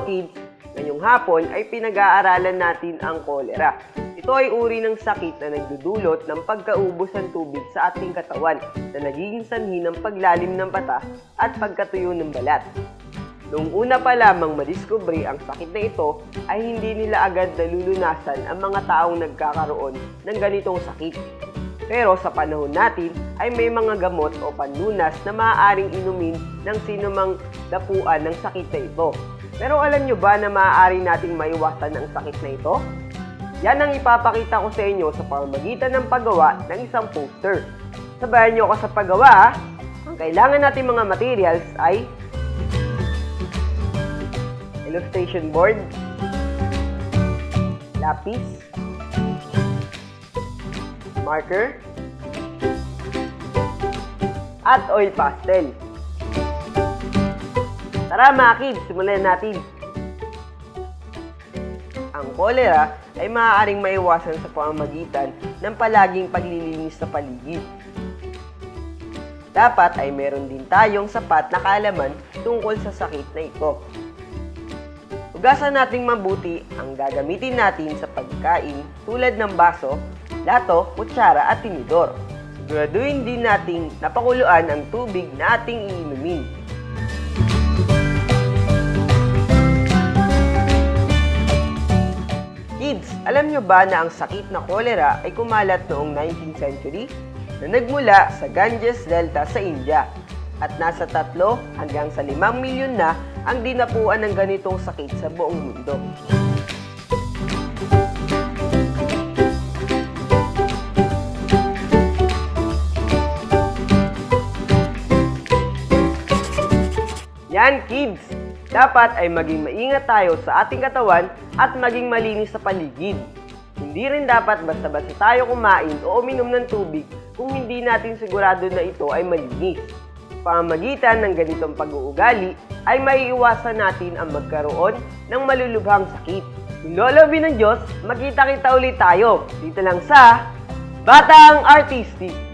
kids, ngayong hapon ay pinag-aaralan natin ang kolera. Ito ay uri ng sakit na nagdudulot ng pagkaubos ng tubig sa ating katawan na nagiging sanhi ng paglalim ng mata at pagkatuyo ng balat. Noong una pa lamang madiskubre ang sakit na ito ay hindi nila agad nalulunasan ang mga taong nagkakaroon ng ganitong sakit. Pero sa panahon natin ay may mga gamot o panlunas na maaaring inumin ng sinumang dapuan ng sakit na ito. Pero alam nyo ba na maaari nating maiwasan ang sakit na ito? Yan ang ipapakita ko sa inyo sa pamamagitan ng paggawa ng isang poster. Sabayan nyo ako sa paggawa. Ang kailangan natin mga materials ay illustration board, lapis, marker, at oil pastel. Tara mga kids, simulan natin. Ang kolera ay maaaring maiwasan sa pamamagitan ng palaging paglilinis sa paligid. Dapat ay meron din tayong sapat na kaalaman tungkol sa sakit na ito. Hugasan nating mabuti ang gagamitin natin sa pagkain tulad ng baso, plato, kutsara at tinidor. Siguraduhin din nating napakuluan ang tubig na ating iinumin. Kids, alam nyo ba na ang sakit na kolera ay kumalat noong 19th century na nagmula sa Ganges Delta sa India at nasa 3 hanggang sa 5 milyon na ang dinapuan ng ganitong sakit sa buong mundo. Yan kids! Dapat ay maging maingat tayo sa ating katawan at maging malinis sa paligid. Hindi rin dapat basta-basta tayo kumain o uminom ng tubig kung hindi natin sigurado na ito ay malinis. Pamamagitan ng ganitong pag-uugali ay maiiwasan natin ang magkaroon ng malulubhang sakit. Kung loloobin ng Diyos, magkita-kita ulit tayo dito lang sa Batang Artistic!